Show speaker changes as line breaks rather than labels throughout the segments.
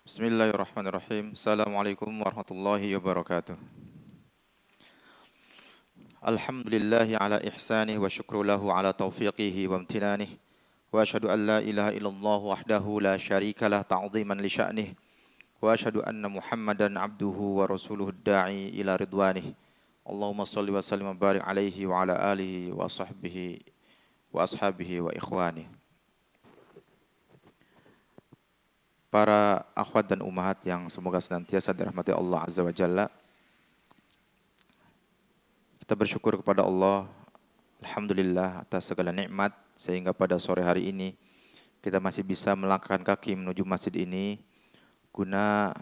Bismillahirrahmanirrahim. Assalamualaikum warahmatullahi wabarakatuh. Alhamdulillahi ala ihsanih wa syukru lahu ala taufiqihi wa amtinanih. Wa ashhadu an la ilaha illallah wahdahu la syarikalah ta'ziman li sya'nih. Wa ashhadu anna Muhammadan abduhu wa rasuluhu da'i ila ridwanih. Allahumma salli wa sallim wa barik alaihi wa ala alihi wa sahbihi wa ashabihi wa ikhwanih. Para akhwat dan ummahat yang semoga senantiasa dirahmati Allah Azza wa Jalla. Kita bersyukur kepada Allah, alhamdulillah atas segala nikmat sehingga pada sore hari ini kita masih bisa melangkahkan kaki menuju masjid ini guna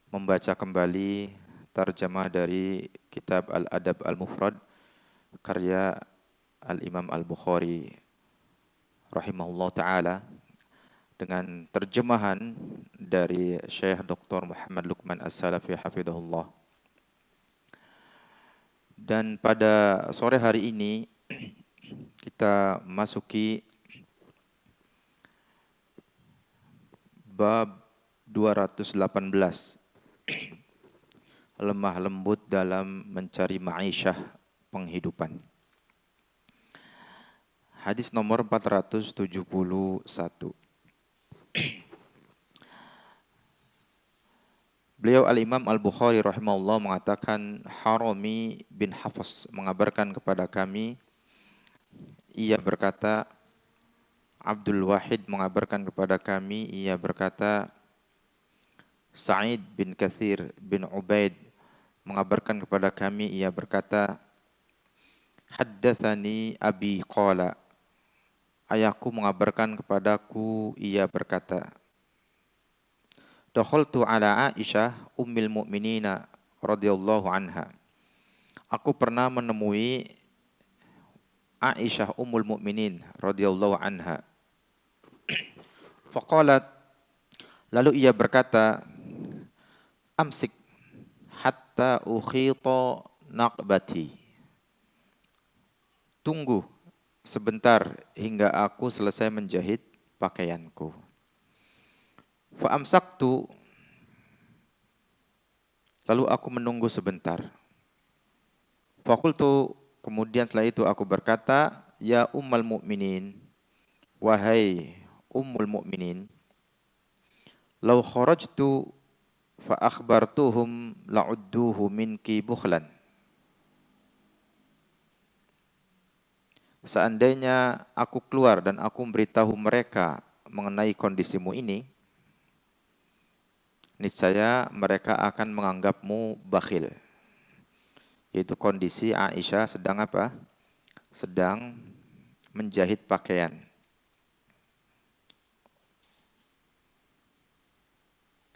membaca kembali tarjamah dari kitab Al-Adab Al-Mufrad karya Al-Imam Al-Bukhari rahimahullah ta'ala dengan terjemahan dari Syekh Dr. Muhammad Luqman As-Salafi hafidhahullah. Dan pada sore hari ini kita masuki bab 218, lemah lembut dalam mencari ma'isyah, penghidupan. Hadis nomor 471. Beliau Al-Imam Al-Bukhari rahimahullah mengatakan, Harami bin Hafs mengabarkan kepada kami, ia berkata, Abdul Wahid mengabarkan kepada kami, ia berkata, Sa'id bin Kathir bin Ubaid mengabarkan kepada kami, ia berkata, Haddatsani abi qala, ayahku mengabarkan kepadaku, ia berkata, Dakhaltu ala Aisyah ummil mu'minina radhiyallahu anha. Aku pernah menemui Aisyah ummul mu'minin radhiyallahu anha. Faqalat, lalu ia berkata, amsik hatta ukhita naqbati. Tunggu sebentar hingga aku selesai menjahit pakaianku. Fa amsaktu, lalu aku menunggu sebentar. Faqultu, kemudian setelah itu aku berkata, ya ummal mu'minin, wahai ummul mu'minin, law kharajtu fa akhbartuhum la'udduhu minki bukhlan. Seandainya aku keluar dan aku memberitahu mereka mengenai kondisimu ini, niscaya mereka akan menganggapmu bakhil. Yaitu kondisi Aisyah sedang apa? Sedang menjahit pakaian.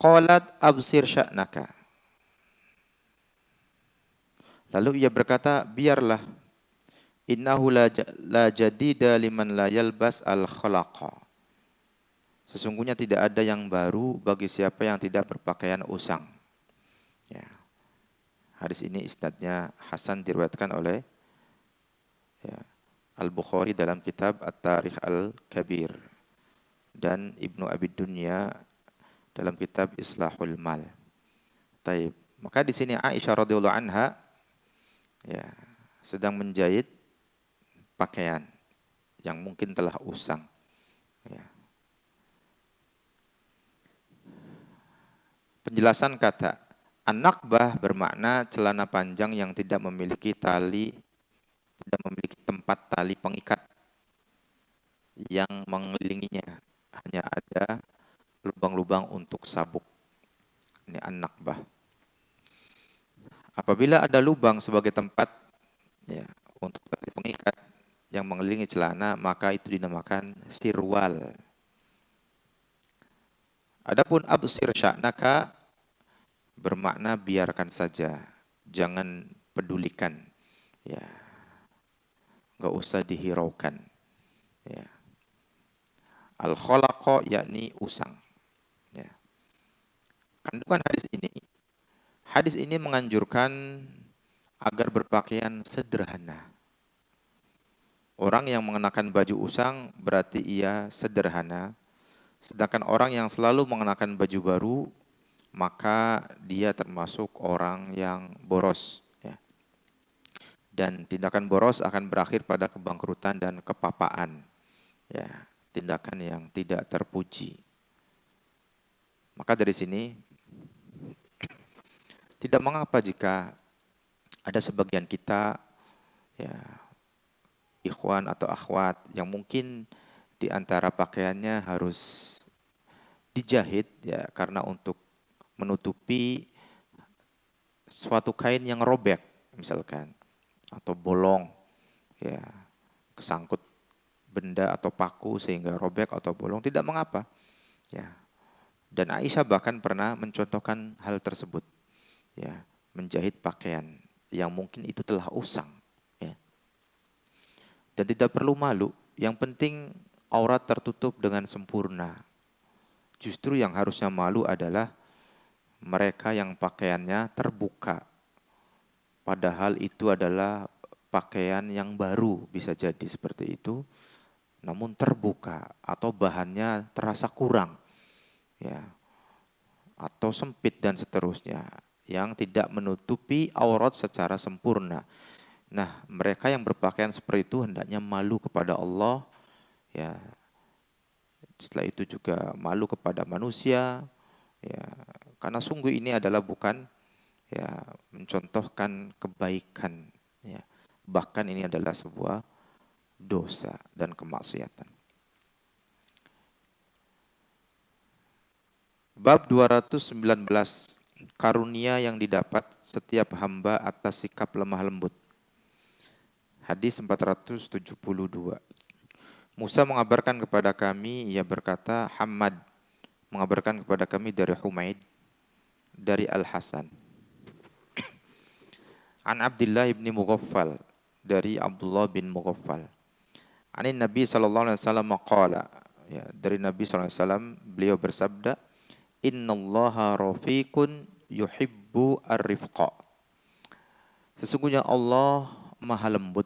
Qalat absir sya'naka. Lalu ia berkata, biarlah. Innahu la jadida liman la yalbas al-khalaqa. Sesungguhnya tidak ada yang baru bagi siapa yang tidak berpakaian usang. Ya. Hadis ini isnadnya hasan, diriwayatkan oleh Al-Bukhari dalam kitab At-Tarikh Al-Kabir dan Ibnu Abi Dunya dalam kitab Islahul Mal. Taib. Maka di sini Aisyah radhiyallahu anha sedang menjahit pakaian yang mungkin telah usang. Ya. Penjelasan kata an-naqbah bermakna celana panjang yang tidak memiliki tali, tidak memiliki tempat tali pengikat yang mengelilinginya, hanya ada lubang-lubang untuk sabuk. Ini an-naqbah. Apabila ada lubang sebagai tempat untuk tali pengikat yang mengelilingi celana, maka itu dinamakan sirwal. Adapun absir sya'naka bermakna biarkan saja, jangan pedulikan, ya, nggak usah dihiraukan. Ya. Al-khalaqa yakni usang. Ya. Kandungan hadis ini menganjurkan agar berpakaian sederhana. Orang yang mengenakan baju usang berarti ia sederhana, Sedangkan orang yang selalu mengenakan baju baru, maka dia termasuk orang yang boros. Ya. Dan tindakan boros akan berakhir pada kebangkrutan dan kepapaan. Ya, tindakan yang tidak terpuji. Maka dari sini tidak mengapa jika ada sebagian kita, ya, ikhwan atau akhwat yang mungkin di antara pakaiannya harus dijahit, ya, karena untuk menutupi suatu kain yang robek misalkan, atau bolong, ya, kesangkut benda atau paku sehingga robek atau bolong, tidak mengapa, ya. Dan Aisyah bahkan pernah mencontohkan hal tersebut, ya, menjahit pakaian yang mungkin itu telah usang, ya. Dan tidak perlu malu, yang penting aurat tertutup dengan sempurna. Justru yang harusnya malu adalah mereka yang pakaiannya terbuka, padahal itu adalah pakaian yang baru, bisa jadi seperti itu, namun terbuka atau bahannya terasa kurang, ya, atau sempit dan seterusnya, yang tidak menutupi aurat secara sempurna. Nah, mereka yang berpakaian seperti itu hendaknya malu kepada Allah, ya. Setelah itu juga malu kepada manusia, ya, karena sungguh ini adalah bukan, ya, mencontohkan kebaikan, ya. Bahkan ini adalah sebuah dosa dan kemaksiatan. Bab 219, karunia yang didapat setiap hamba atas sikap lemah lembut. Hadis 472. Musa mengabarkan kepada kami, ia berkata, Hamad mengabarkan kepada kami dari Humaid, dari Al-Hasan. An Abdullah bin Mughaffal, dari Abdullah bin Mughaffal. Anin Nabi sallallahu alaihi wasallam qala, ya, dari Nabi sallallahu alaihi wasallam beliau bersabda, Innallaha rafiqun yuhibbu ar-rifqa. Sesungguhnya Allah Maha lembut,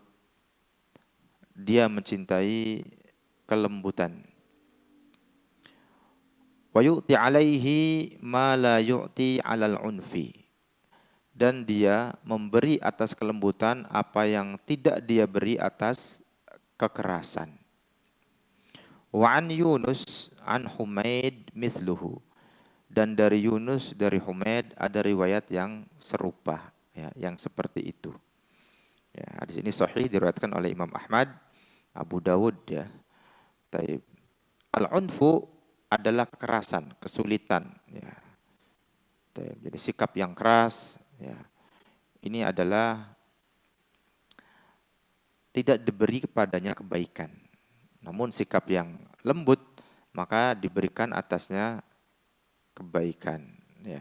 Dia mencintai kelembutan. Wa yu'ti 'alaihi ma la yu'ti 'alal unfi. Dan Dia memberi atas kelembutan apa yang tidak Dia beri atas kekerasan. Wa an Yunus an Humaid mithluhu. Dan dari Yunus, dari Humaid ada riwayat yang serupa, ya, yang seperti itu. Ya, hadis ini sahih diriwayatkan oleh Imam Ahmad, Abu Dawud, ya. Taib. Al-unfu adalah kekerasan, kesulitan, ya. Taib. Jadi sikap yang keras, ya. Ini adalah tidak diberi kepadanya kebaikan. Namun sikap yang lembut maka diberikan atasnya kebaikan, ya.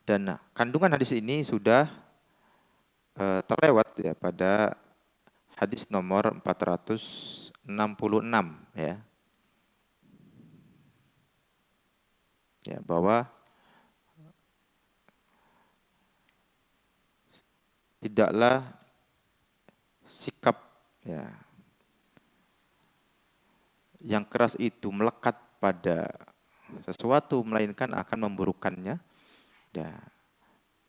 Dan kandungan hadis ini sudah terlewat, ya, pada hadis nomor 466, ya. Ya, bahwa tidaklah sikap, ya, yang keras itu melekat pada sesuatu melainkan akan memburukannya, ya.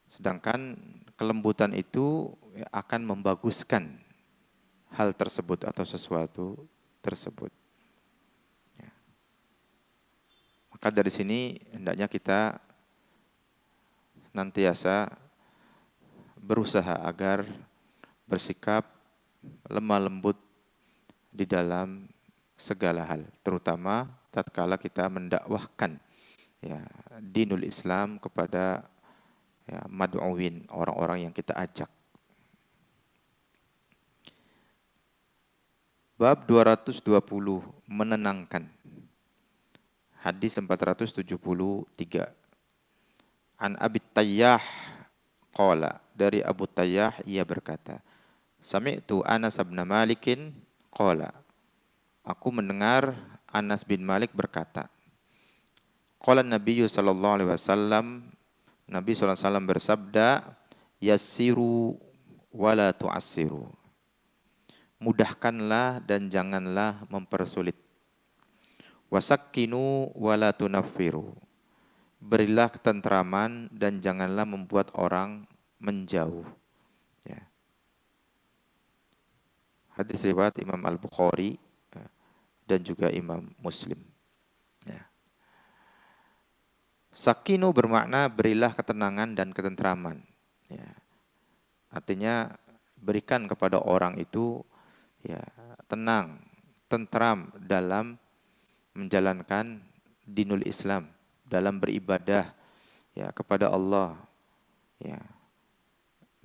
Sedangkan kelembutan itu, ya, akan membaguskan hal tersebut atau sesuatu tersebut. Ya. Maka dari sini hendaknya kita nantiasa berusaha agar bersikap lemah lembut di dalam segala hal, terutama tatkala kita mendakwahkan, ya, dinul Islam kepada, ya, mad'uwin, orang-orang yang kita ajak. Bab 220, menenangkan. Hadis 473. An Abi Tayyah qala, dari Abu Tayyah ia berkata, Sami'tu Anas bin Malikin qala, aku mendengar Anas bin Malik berkata, qala Nabi sallallahu alaihi wasallam, Nabi sallallahu alaihi wasallam bersabda, yassiru wala tu'assiru. mudahkanlah dan janganlah mempersulit. Wasakkinu wala tunaffiru. Berilah ketentraman dan janganlah membuat orang menjauh. Ya. Hadis riwayat Imam Al-Bukhari dan juga Imam Muslim. Ya. Sakinu bermakna berilah ketenangan dan ketentraman. Ya. Artinya berikan kepada orang itu ya tenang, tentram dalam menjalankan dinul Islam, dalam beribadah ya kepada Allah. Ya.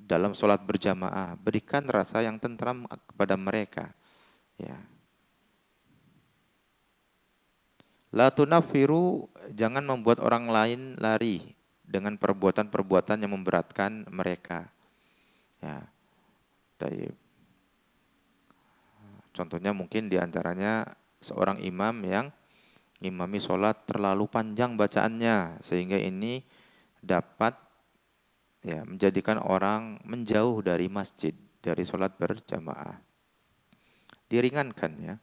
Dalam sholat berjamaah, berikan rasa yang tentram kepada mereka. Ya. La tunafiru, jangan membuat orang lain lari dengan perbuatan-perbuatan yang memberatkan mereka. Ya. Taib. Contohnya mungkin diantaranya seorang imam yang imami sholat terlalu panjang bacaannya sehingga ini dapat ya menjadikan orang menjauh dari masjid, dari sholat berjamaah. Diringankan ya.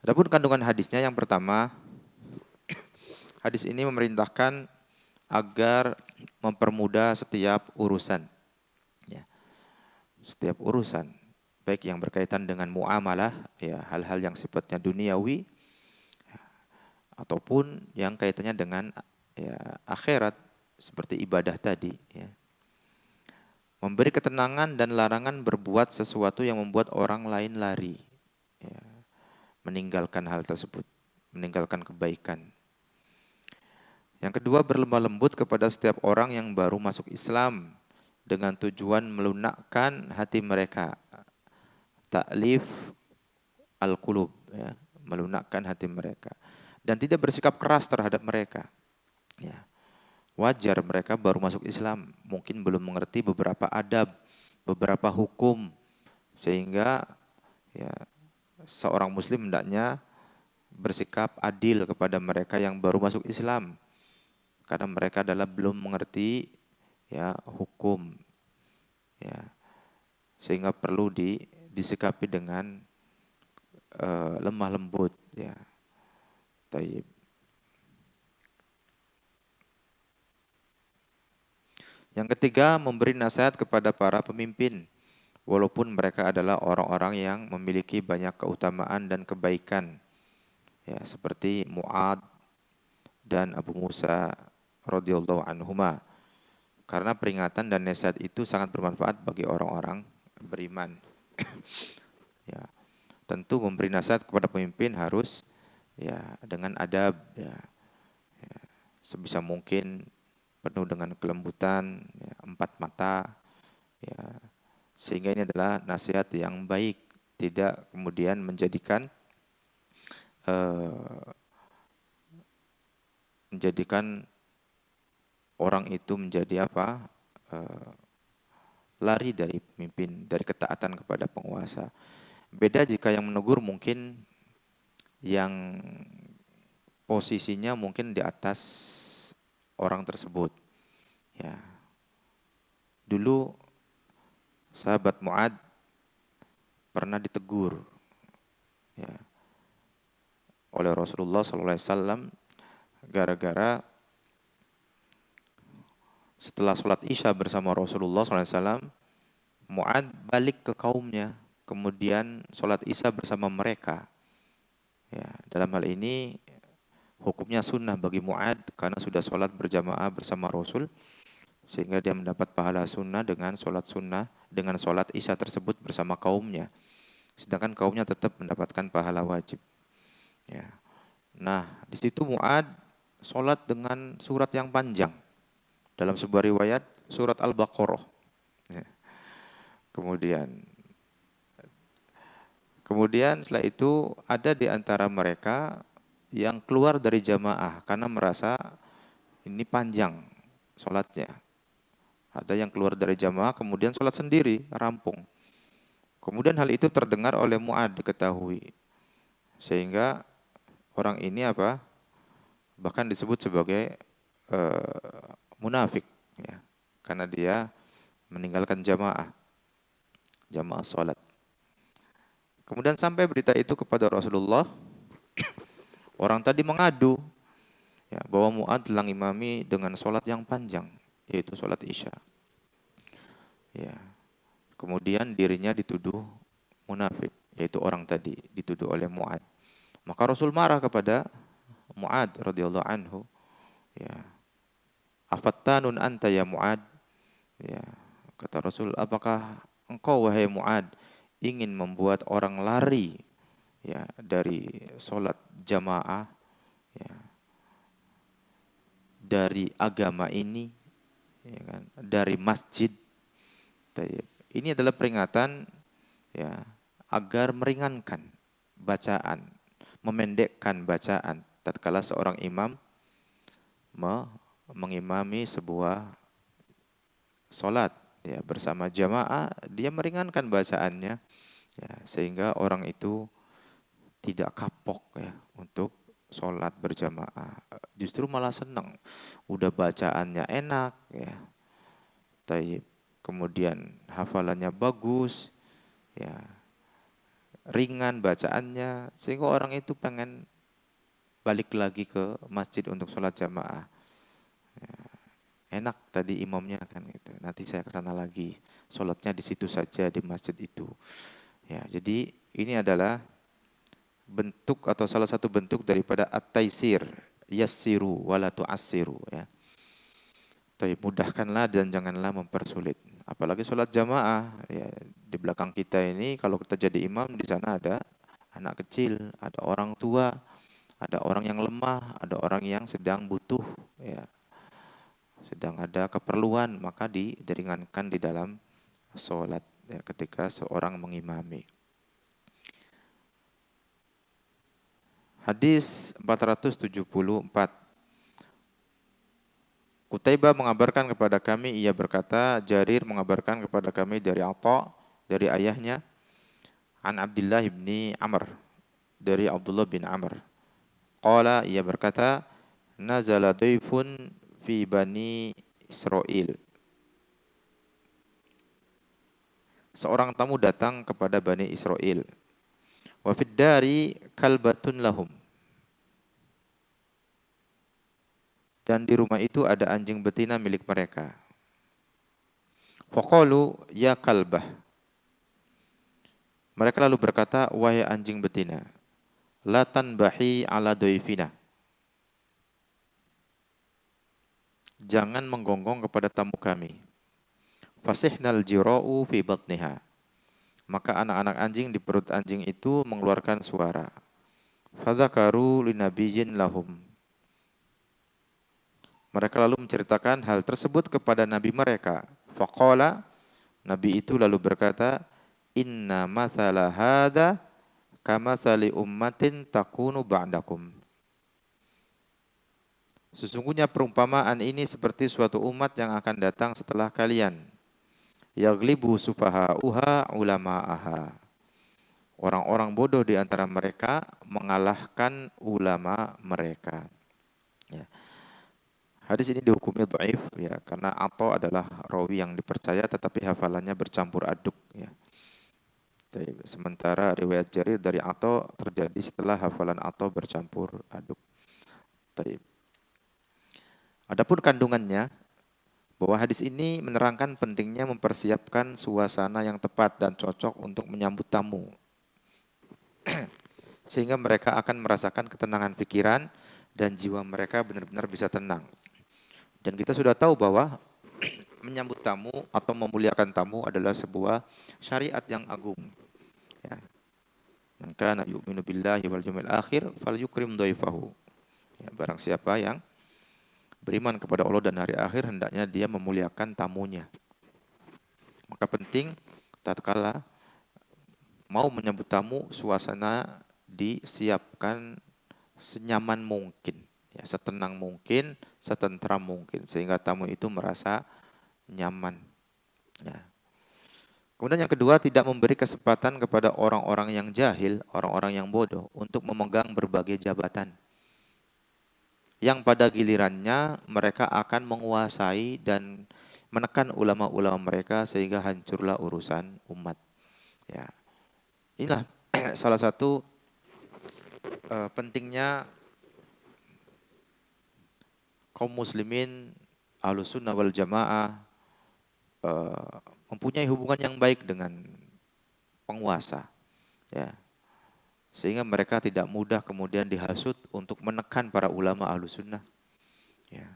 Adapun kandungan hadisnya yang pertama, hadis ini memerintahkan agar mempermudah setiap urusan. Ya. Setiap urusan, baik yang berkaitan dengan muamalah, ya hal-hal yang sifatnya duniawi, ya, ataupun yang kaitannya dengan ya akhirat seperti ibadah tadi. Ya. Memberi ketenangan dan larangan berbuat sesuatu yang membuat orang lain lari, ya, meninggalkan hal tersebut, meninggalkan kebaikan. Yang kedua, berlemah lembut kepada setiap orang yang baru masuk Islam dengan tujuan melunakkan hati mereka. Ta'lif al-qulub, ya, melunakkan hati mereka. Dan tidak bersikap keras terhadap mereka. Ya. Wajar mereka baru masuk Islam, mungkin belum mengerti beberapa adab, beberapa hukum, sehingga ya, seorang muslim hendaknya bersikap adil kepada mereka yang baru masuk Islam, karena mereka adalah belum mengerti ya hukum, ya, sehingga perlu disikapi dengan lemah lembut, ya. Taib. Yang ketiga, memberi nasihat kepada para pemimpin, walaupun mereka adalah orang-orang yang memiliki banyak keutamaan dan kebaikan, ya, seperti Mu'ad dan Abu Musa radhiyallahu anhuma. Karena peringatan dan nasihat itu sangat bermanfaat bagi orang-orang beriman. Ya, tentu memberi nasihat kepada pemimpin harus ya dengan adab, ya, ya, sebisa mungkin penuh dengan kelembutan, ya, empat mata, ya, sehingga ini adalah nasihat yang baik, tidak kemudian menjadikan orang itu menjadi apa? Lari dari pemimpin, dari ketaatan kepada penguasa. Beda jika yang menegur mungkin yang posisinya mungkin di atas orang tersebut. Ya. Dulu sahabat Mu'ad pernah ditegur, ya, oleh Rasulullah SAW gara-gara setelah sholat Isya bersama Rasulullah SAW, Mu'ad balik ke kaumnya, kemudian sholat Isya bersama mereka. Ya, dalam hal ini hukumnya sunnah bagi Mu'ad karena sudah sholat berjamaah bersama Rasul, sehingga dia mendapat pahala sunnah dengan sholat Isya tersebut bersama kaumnya. Sedangkan kaumnya tetap mendapatkan pahala wajib. Ya. Nah, di situ Mu'ad sholat dengan surat yang panjang. Dalam sebuah riwayat surat Al-Baqarah. Ya. Kemudian setelah itu ada di antara mereka yang keluar dari jamaah karena merasa ini panjang sholatnya. Ada yang keluar dari jamaah kemudian sholat sendiri, rampung. Kemudian hal itu terdengar oleh Mu'ad, diketahui. Sehingga orang ini bahkan disebut sebagai munafik, ya, karena dia meninggalkan jamaah sholat. Kemudian sampai berita itu kepada Rasulullah, orang tadi mengadu ya, bahwa Mu'ad telah imami dengan sholat yang panjang, yaitu sholat Isya. Ya. Kemudian dirinya dituduh munafik, yaitu orang tadi dituduh oleh Mu'ad. Maka Rasul marah kepada Mu'ad radhiyallahu anhu. Ya. Afattanun anta ya Mu'ad? Ya. Kata Rasul, apakah engkau wahai Mu'ad ingin membuat orang lari ya dari sholat jamaah ya, dari agama ini ya kan, dari masjid. Ini adalah peringatan ya agar meringankan bacaan, memendekkan bacaan tatkala seorang imam mengimami sebuah solat ya bersama jamaah, dia meringankan bacaannya ya, sehingga orang itu tidak kapok ya untuk sholat berjamaah, justru malah senang, udah bacaannya enak ya, kemudian hafalannya bagus ya, ringan bacaannya, sehingga orang itu pengen balik lagi ke masjid untuk sholat jamaah. Ya, enak tadi imamnya kan gitu. Nanti saya ke sana lagi, sholatnya di situ saja di masjid itu. Ya, jadi ini adalah bentuk atau salah satu bentuk daripada at-taisir, yassiru wala tu'assiru ya. Tapi mudahkanlah dan janganlah mempersulit. Apalagi sholat jamaah ya, di belakang kita ini kalau kita jadi imam, di sana ada anak kecil, ada orang tua, ada orang yang lemah, ada orang yang sedang butuh ya, sedang ada keperluan, maka diringankan di dalam sholat ya, ketika seorang mengimami. Hadis 474. Qutaibah mengabarkan kepada kami, ia berkata, Jarir mengabarkan kepada kami dari Atha, dari ayahnya, an Abdullah bin Amr, dari Abdullah bin Amr. Qala, ia berkata, nazala daifun fi bani Israel. Seorang tamu datang kepada Bani Israel. Wa fid dari kalbatun lahum. Dan di rumah itu ada anjing betina milik mereka. Faqalu ya kalbah. Mereka lalu berkata, wahai anjing betina, la tanbahi ala doifina. Jangan menggonggong kepada tamu kami. Fasihnal jira'u fi batniha. Maka anak-anak anjing di perut anjing itu mengeluarkan suara. Fadzakaru linabiyyin lahum. Mereka lalu menceritakan hal tersebut kepada nabi mereka. Faqala, nabi itu lalu berkata, inna mathala hadha kamathali ummatin takunu ba'dakum. Sesungguhnya perumpamaan ini seperti suatu umat yang akan datang setelah kalian. Yaglibu sufaha'uha ulama'aha. Orang-orang bodoh di antara mereka mengalahkan ulama mereka. Ya. Hadis ini dihukumi dhaif ya, karena Atha adalah rawi yang dipercaya tetapi hafalannya bercampur aduk ya. Sementara riwayat Jarir dari Atha terjadi setelah hafalan Atha bercampur aduk. Adapun kandungannya, bahwa hadis ini menerangkan pentingnya mempersiapkan suasana yang tepat dan cocok untuk menyambut tamu. Sehingga mereka akan merasakan ketenangan pikiran dan jiwa mereka benar-benar bisa tenang. Dan kita sudah tahu bahwa menyambut tamu atau memuliakan tamu adalah sebuah syariat yang agung. Ya. Man kana yu'minu billahi wal yawmil akhir falyukrim dhaifahu. Ya, barang siapa yang beriman kepada Allah dan hari akhir, hendaknya dia memuliakan tamunya. Maka penting tatkala mau menyambut tamu, suasana disiapkan senyaman mungkin. Ya, setenang mungkin, setentram mungkin, sehingga tamu itu merasa nyaman. Ya. Kemudian yang kedua, tidak memberi kesempatan kepada orang-orang yang jahil, orang-orang yang bodoh, untuk memegang berbagai jabatan. Yang pada gilirannya mereka akan menguasai dan menekan ulama-ulama mereka sehingga hancurlah urusan umat. Ya. Inilah salah satu pentingnya kaum muslimin Ahlus Sunnah wal Jamaah mempunyai hubungan yang baik dengan penguasa, ya, sehingga mereka tidak mudah kemudian dihasut untuk menekan para ulama Ahlus Sunnah, ya.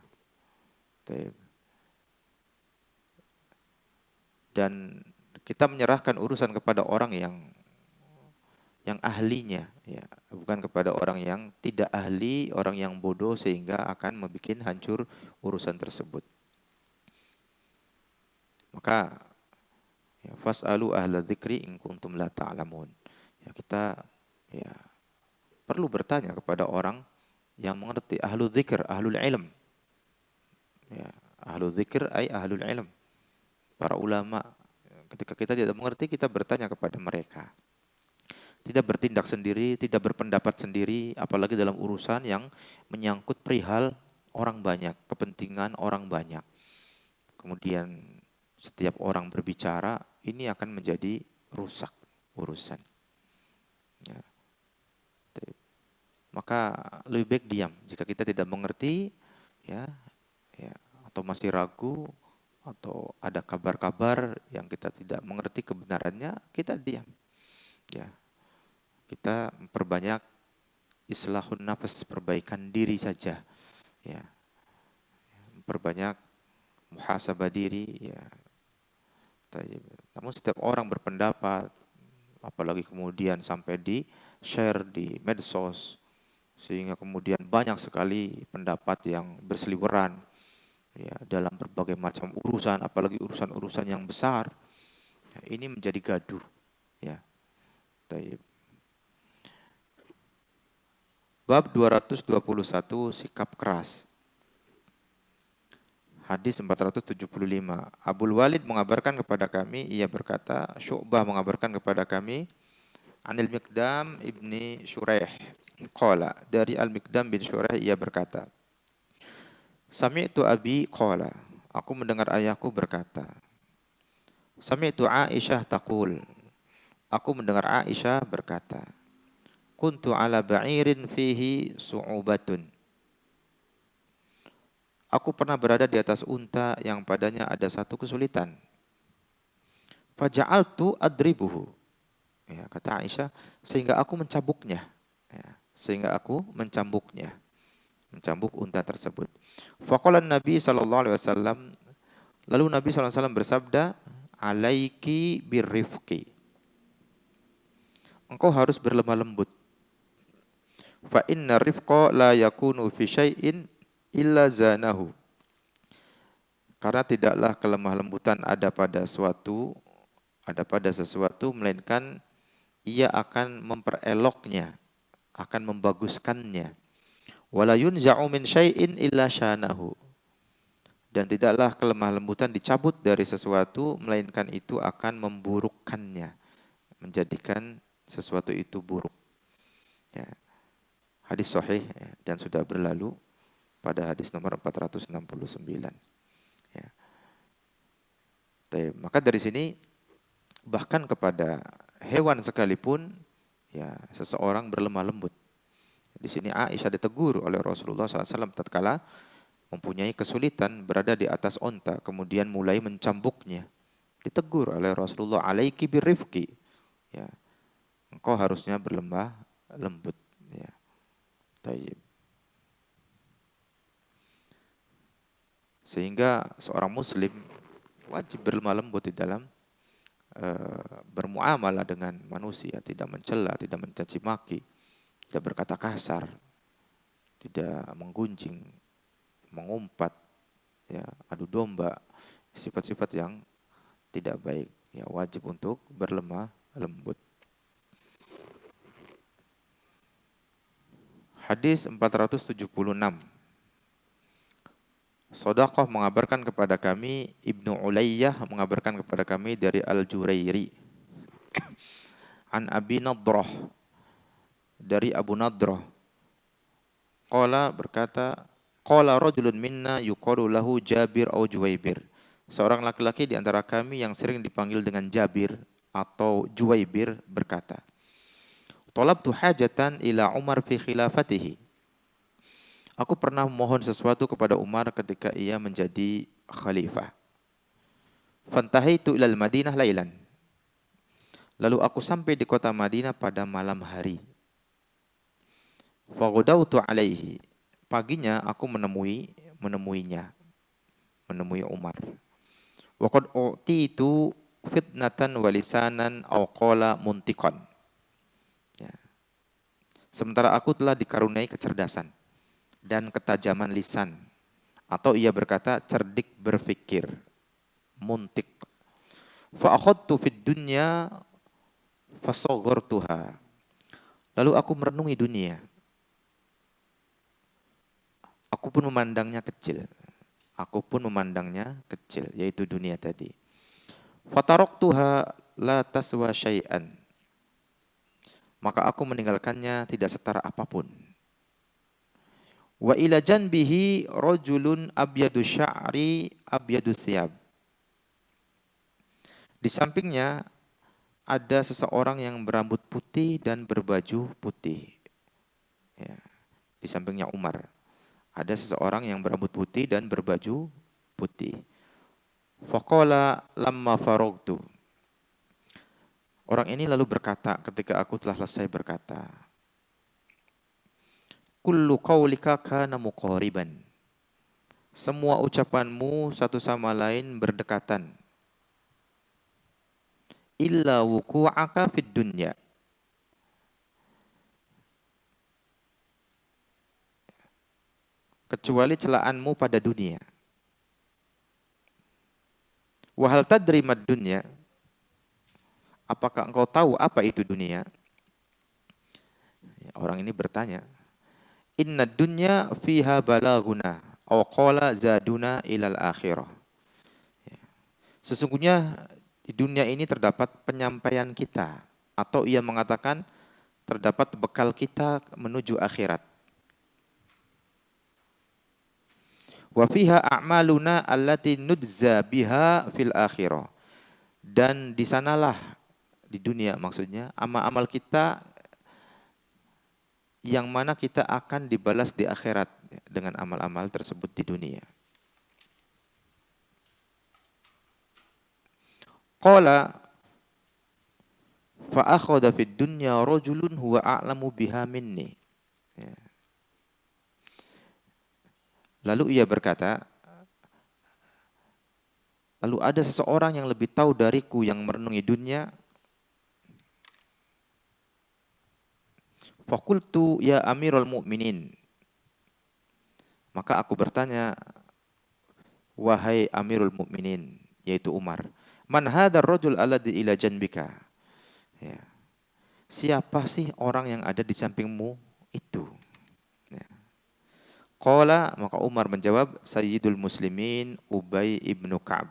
Dan kita menyerahkan urusan kepada orang yang ahlinya, ya, bukan kepada orang yang tidak ahli, orang yang bodoh sehingga akan membuat hancur urusan tersebut. Maka ya, fas'alu ahla dzikri in kuntum la ta'lamun. Ya, kita ya perlu bertanya kepada orang yang mengerti, ahlu dzikr, ahlul ilm. Ya, ahlu dzikr ay ahlul ilm. Para ulama, ketika kita tidak mengerti, kita bertanya kepada mereka. Tidak bertindak sendiri, tidak berpendapat sendiri, apalagi dalam urusan yang menyangkut perihal orang banyak, kepentingan orang banyak. Kemudian setiap orang berbicara, ini akan menjadi rusak urusan. Ya. Maka lebih baik diam. Jika kita tidak mengerti, ya, atau masih ragu, atau ada kabar-kabar yang kita tidak mengerti kebenarannya, kita diam. Ya. Kita memperbanyak islahun nafas, perbaikan diri saja, ya. Memperbanyak muhasabah diri, ya. Namun setiap orang berpendapat, apalagi kemudian sampai di share di medsos, sehingga kemudian banyak sekali pendapat yang berseliweran, ya, dalam berbagai macam urusan, apalagi urusan-urusan yang besar, ya, ini menjadi gaduh, ya. Bab 221, sikap keras. Hadis 475. Abul Walid mengabarkan kepada kami, ia berkata, Syu'bah mengabarkan kepada kami, Anil Miqdam ibni Syuraih. Qala, dari Al-Miqdam bin Syuraih ia berkata, Sami'tu abi qala, aku mendengar ayahku berkata, Sami'tu Aisyah taqul, aku mendengar Aisyah berkata, Kuntu ala ba'irin fihi su'ubatun. Aku pernah berada di atas unta yang padanya ada satu kesulitan. Faja'altu adribuhu. Ya, kata Aisyah, sehingga aku mencambuknya. Ya, sehingga aku mencambuknya. Mencambuk unta tersebut. Faqala Nabi SAW, lalu Nabi SAW bersabda, Alaiki birrifqi. Engkau harus berlemah lembut. Fa inna rifqa la yakunu fi syai'in illa zanahu. Karena tidaklah kelemah lembutan ada pada sesuatu melainkan ia akan mempereloknya, akan membaguskannya. Wala yunza'u min syai'in illa syanahu. Dan tidaklah kelemah lembutan dicabut dari sesuatu melainkan itu akan memburukkannya, menjadikan sesuatu itu buruk. Ya. Hadis sahih, ya, dan sudah berlalu pada hadis nomor 469. Ya. Maka dari sini bahkan kepada hewan sekalipun, ya, seseorang berlemah lembut. Di sini Aisyah ditegur oleh Rasulullah SAW tatkala mempunyai kesulitan berada di atas onta, kemudian mulai mencambuknya. Ditegur oleh Rasulullah, alaiki birrifqi. Ya, engkau harusnya berlemah lembut. Ya. Tayyib. Sehingga seorang muslim wajib berlemah lembut di dalam bermuamalah dengan manusia, tidak mencela, tidak mencaci maki, tidak berkata kasar, tidak menggunjing, mengumpat, ya, adu domba, sifat-sifat yang tidak baik. Ya, wajib untuk berlemah lembut. Hadis 476. Shadaqah mengabarkan kepada kami, Ibnu Ulayyah mengabarkan kepada kami dari Al-Jurairi. An Abi Nadrah, dari Abu Nadrah. Qala berkata, Qala rajulun minna yuqalu lahu Jabir au Juwaibir. Seorang laki-laki di antara kami yang sering dipanggil dengan Jabir atau Juwaibir berkata, Talabtu hajatan ila Umar fi khilafatihi. Aku pernah memohon sesuatu kepada Umar ketika ia menjadi khalifah. Fantahaitu ilal Madinah lailan. Lalu aku sampai di kota Madinah pada malam hari. Faghadawtu alaihi. Paginya aku menemuinya, menemui Umar. Wa qad utitu fitnatan walisanan aw qala muntiqan. Ya. Sementara aku telah dikaruniai kecerdasan dan ketajaman lisan, atau ia berkata cerdik berfikir, muntik. Fa akhadtu fid dunya fasaghartuha. Lalu aku merenungi dunia. Aku pun memandangnya kecil. Aku pun memandangnya kecil, yaitu dunia tadi. Fataraktuha la taswa syai'an. Maka aku meninggalkannya tidak setara apapun. Wa ila janbihi rajulun abyadu sya'ri abyadu thiyab. Di sampingnya ada seseorang yang berambut putih dan berbaju putih. Ya. Di sampingnya Umar ada seseorang yang berambut putih dan berbaju putih. Faqala lamma faragtu. Orang ini lalu berkata ketika aku telah selesai berkata, kullu qaulika kana muqariban. Semua ucapanmu satu sama lain berdekatan. Illa wuku'aka fid dunya. Kecuali celaanmu pada dunia. Wa hal tadri mad dunya? Apakah engkau tahu apa itu dunia? Orang ini bertanya, inna dunya fiha balaguna aw qala zaduna ilal akhirah. Sesungguhnya di dunia ini terdapat penyampaian kita, atau ia mengatakan terdapat bekal kita menuju akhirat. Wa fiha a'maluna allati nudza biha fil akhirah. Dan di sanalah, di dunia maksudnya, amal-amal kita yang mana kita akan dibalas di akhirat dengan amal-amal tersebut di dunia. Qala fa akhadha fid dunya rajulun huwa a'lamu biha minni. Ya. Lalu ia berkata, lalu ada seseorang yang lebih tahu dariku yang merenungi dunia. Faqultu ya Amirul Mukminin. Maka aku bertanya, wahai Amirul Mukminin, yaitu Umar, man hadzal rajul alladzi ila janbika? Ya. Siapa sih orang yang ada di sampingmu itu? Ya. Qala, maka Umar menjawab, Sayyidul Muslimin Ubay ibnu Ka'ab.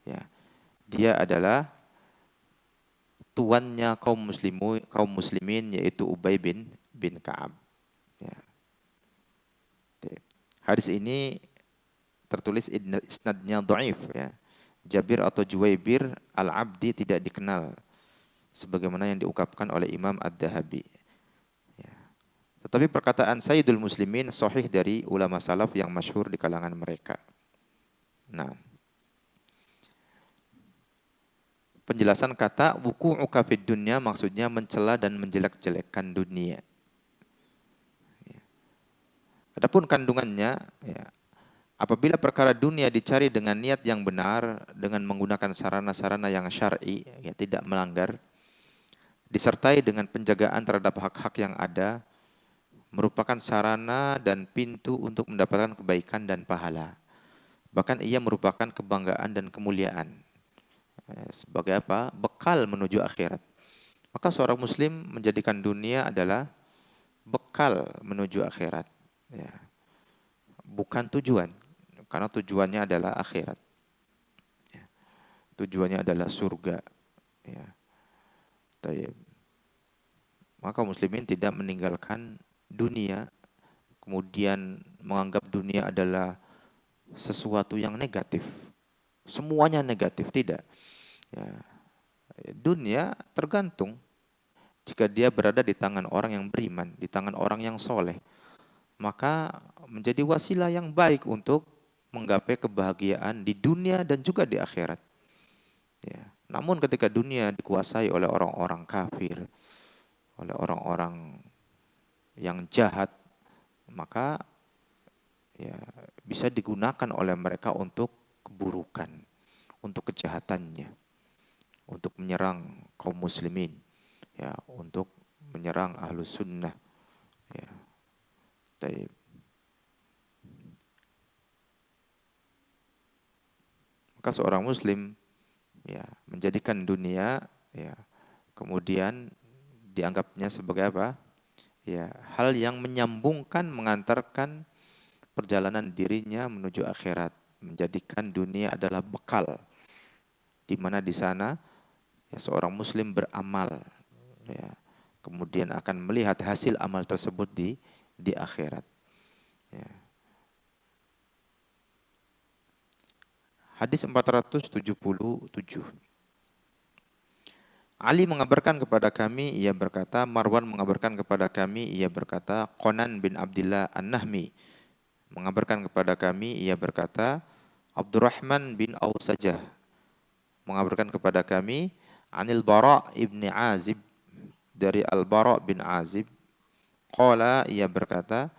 Ya. Dia adalah tuannya kaum muslimin yaitu Ubay bin Ka'ab. Ya. Hadis ini tertulis isnadnya dhaif, ya. Jabir atau Juwaibir al-Abdi tidak dikenal sebagaimana yang diungkapkan oleh Imam Ad-Dahabi. Ya. Tetapi perkataan Sayyidul Muslimin sahih dari ulama salaf yang masyhur di kalangan mereka. Nah, penjelasan kata wuku'uka fid dunya maksudnya mencela dan menjelek-jelekkan dunia. Ya. Adapun kandungannya, ya, apabila perkara dunia dicari dengan niat yang benar, dengan menggunakan sarana-sarana yang syar'i, ya, tidak melanggar, disertai dengan penjagaan terhadap hak-hak yang ada, merupakan sarana dan pintu untuk mendapatkan kebaikan dan pahala. Bahkan ia merupakan kebanggaan dan kemuliaan. Sebagai apa? Bekal menuju akhirat. Maka seorang muslim menjadikan dunia adalah bekal menuju akhirat. Ya. Bukan tujuan. Karena tujuannya adalah akhirat. Ya. Tujuannya adalah surga. Ya. Maka muslimin tidak meninggalkan dunia, kemudian menganggap dunia adalah sesuatu yang negatif. Semuanya negatif, tidak. Ya. Dunia tergantung. Jika dia berada di tangan orang yang beriman, di tangan orang yang soleh, maka menjadi wasilah yang baik untuk menggapai kebahagiaan di dunia dan juga di akhirat. Ya. Namun ketika dunia dikuasai oleh orang-orang kafir, oleh orang-orang yang jahat, maka ya bisa digunakan oleh mereka untuk keburukan, untuk kejahatannya, untuk menyerang kaum muslimin, ya, untuk menyerang ahlus sunnah, ya. Taib. Maka seorang muslim ya menjadikan dunia ya kemudian dianggapnya sebagai apa? Ya, hal yang menyambungkan, mengantarkan perjalanan dirinya menuju akhirat, menjadikan dunia adalah bekal di mana di sana ya seorang muslim beramal ya, kemudian akan melihat hasil amal tersebut di akhirat. Ya. Hadis 477. Ali mengabarkan kepada kami, ia berkata, Marwan mengabarkan kepada kami, ia berkata, Qonan bin Abdullah An-Nahmi mengabarkan kepada kami, ia berkata, Abdurrahman bin Awsajah mengabarkan kepada kami, Anil Bara' ibni Azib, dari Al-Bara' bin Azib, qala, ia berkata,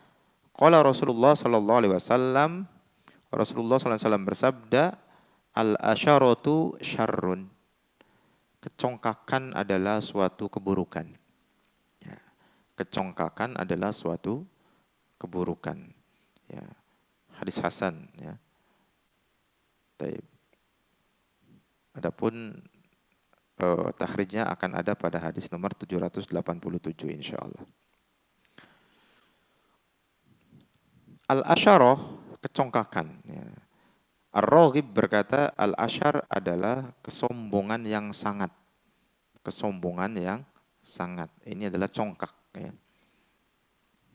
qala Rasulullah sallallahu alaihi wasallam, Rasulullah sallallahu alaihi wasallam bersabda, al-asyaratu syarrun. Kecongkakan adalah suatu keburukan. Ya. Kecongkakan adalah suatu keburukan. Ya. Hadis Hasan. Ya. Taib. Adapun takhrijnya akan ada pada hadis nomor 787 insyaallah. Al-asyarah, kecongkakan. Ya. Ar-Raghib berkata, al-asyar adalah kesombongan yang sangat. Kesombongan yang sangat. Ini adalah congkak. Ya.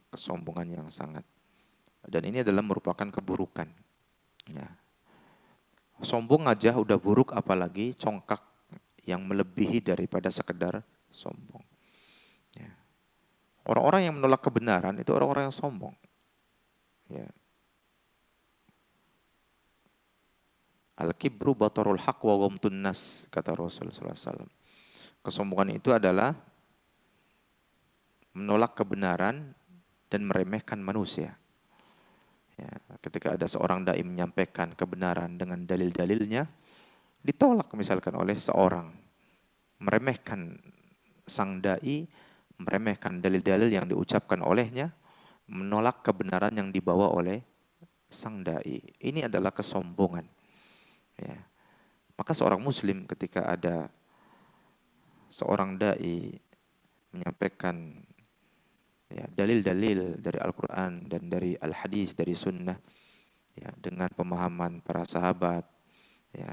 Kesombongan yang sangat. Dan ini adalah merupakan keburukan. Ya. Sombong aja udah buruk, apalagi congkak yang melebihi daripada sekedar sombong. Ya. Orang-orang yang menolak kebenaran itu orang-orang yang sombong. Ya. Al-kibru batarul haq wa ghamtun nas, kata Rasulullah SAW. Kesombongan itu adalah menolak kebenaran dan meremehkan manusia. Ya, ketika ada seorang dai menyampaikan kebenaran dengan dalil-dalilnya, ditolak misalkan oleh seorang, meremehkan sang dai, meremehkan dalil-dalil yang diucapkan olehnya, menolak kebenaran yang dibawa oleh sang dai. Ini adalah kesombongan. Ya. Maka seorang muslim ketika ada seorang dai menyampaikan ya, dalil-dalil dari Al-Quran dan dari Al-Hadis, dari Sunnah, ya, dengan pemahaman para sahabat, ya,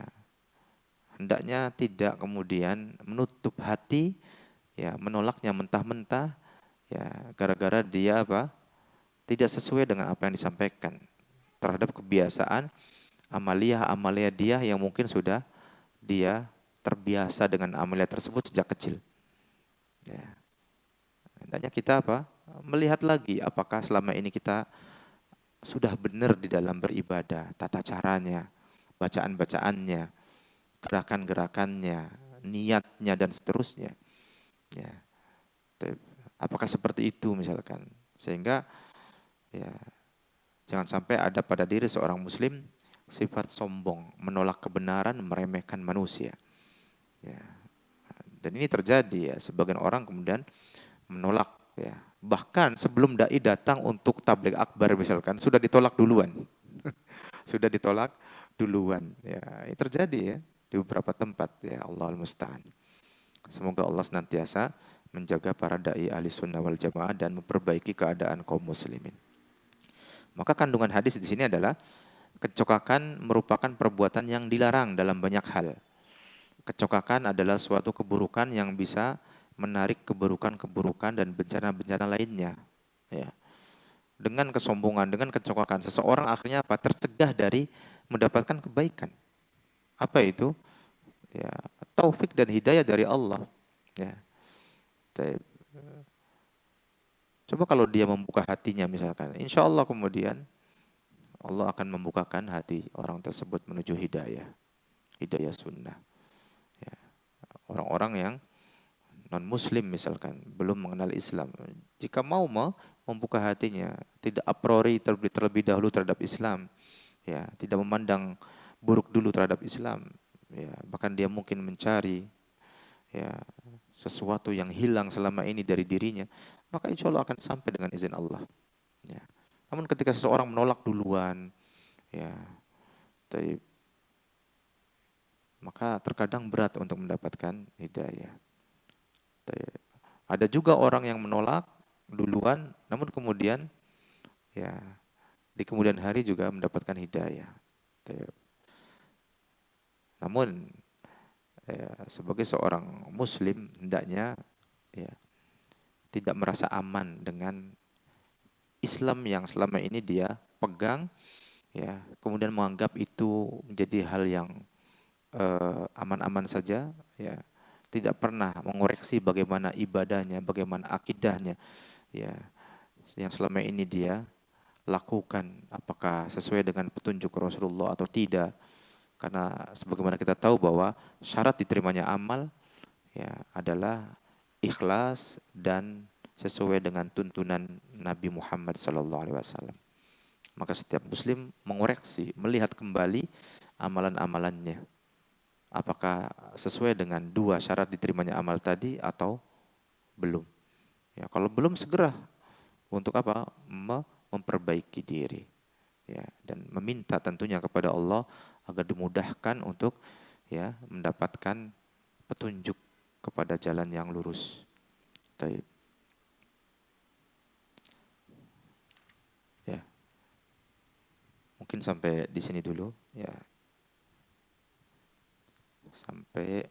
hendaknya tidak kemudian menutup hati, ya, menolaknya mentah-mentah, ya, gara-gara dia apa? Tidak sesuai dengan apa yang disampaikan terhadap kebiasaan amalia-amalia dia yang mungkin sudah dia terbiasa dengan amalia tersebut sejak kecil. Ya. Hendaknya kita apa? Melihat lagi apakah selama ini kita sudah benar di dalam beribadah, tata caranya, bacaan-bacaannya, gerakan-gerakannya, niatnya dan seterusnya. Ya. Apakah seperti itu misalkan? Sehingga ya jangan sampai ada pada diri seorang muslim sifat sombong, menolak kebenaran, meremehkan manusia. Ya. Dan ini terjadi ya, sebagian orang kemudian menolak ya. Bahkan sebelum dai datang untuk tabligh akbar misalkan sudah ditolak duluan. Sudah ditolak duluan. Ya, ini terjadi ya di beberapa tempat ya, Allahul musta'an. Semoga Allah senantiasa menjaga para dai ahli sunnah wal jamaah dan memperbaiki keadaan kaum muslimin. Maka kandungan hadis di sini adalah kecokakan merupakan perbuatan yang dilarang dalam banyak hal. Kecokakan adalah suatu keburukan yang bisa menarik keburukan-keburukan dan bencana-bencana lainnya. Ya. Dengan kesombongan, dengan kecokakan, seseorang akhirnya apa? Tercegah dari mendapatkan kebaikan. Apa itu? Ya, taufik dan hidayah dari Allah. Ya. Coba kalau dia membuka hatinya misalkan, insya Allah kemudian Allah akan membukakan hati orang tersebut menuju hidayah, hidayah sunnah. Ya. Orang-orang yang non Muslim misalkan belum mengenal Islam, jika mau membuka hatinya, tidak a priori terlebih dahulu terhadap Islam, ya, tidak memandang buruk dulu terhadap Islam, ya, bahkan dia mungkin mencari, ya, sesuatu yang hilang selama ini dari dirinya, maka insya Allah akan sampai dengan izin Allah. Ya. Namun ketika seseorang menolak duluan, ya, maka terkadang berat untuk mendapatkan hidayah. Ada juga orang yang menolak duluan, namun kemudian, ya, di kemudian hari juga mendapatkan hidayah. Namun, ya, sebagai seorang Muslim hendaknya, ya, tidak merasa aman dengan Islam yang selama ini dia pegang, ya, kemudian menganggap itu menjadi hal yang aman-aman saja, ya, tidak pernah mengoreksi bagaimana ibadahnya, bagaimana akidahnya, ya, yang selama ini dia lakukan, apakah sesuai dengan petunjuk Rasulullah atau tidak. Karena sebagaimana kita tahu bahwa syarat diterimanya amal, ya, adalah ikhlas dan sesuai dengan tuntunan Nabi Muhammad SAW. Maka setiap Muslim mengoreksi, melihat kembali amalan-amalannya, apakah sesuai dengan dua syarat diterimanya amal tadi atau belum. Ya, kalau belum, segera untuk apa? Memperbaiki diri, ya, dan meminta tentunya kepada Allah agar dimudahkan untuk, ya, mendapatkan petunjuk kepada jalan yang lurus. Taib. Ya, mungkin sampai di sini dulu, ya, sampai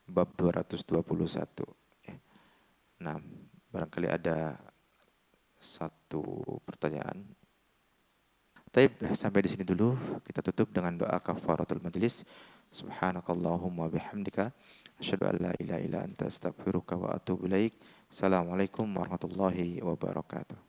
bab 221. Nah, barangkali ada satu pertanyaan. Taib, sampai di sini dulu. Kita tutup dengan doa kafaratul majlis. Subhanakallahumma bihamdika asyhadu an la ilaha illa anta astaghfiruka wa atubu ilaik. Assalamualaikum warahmatullahi wabarakatuh.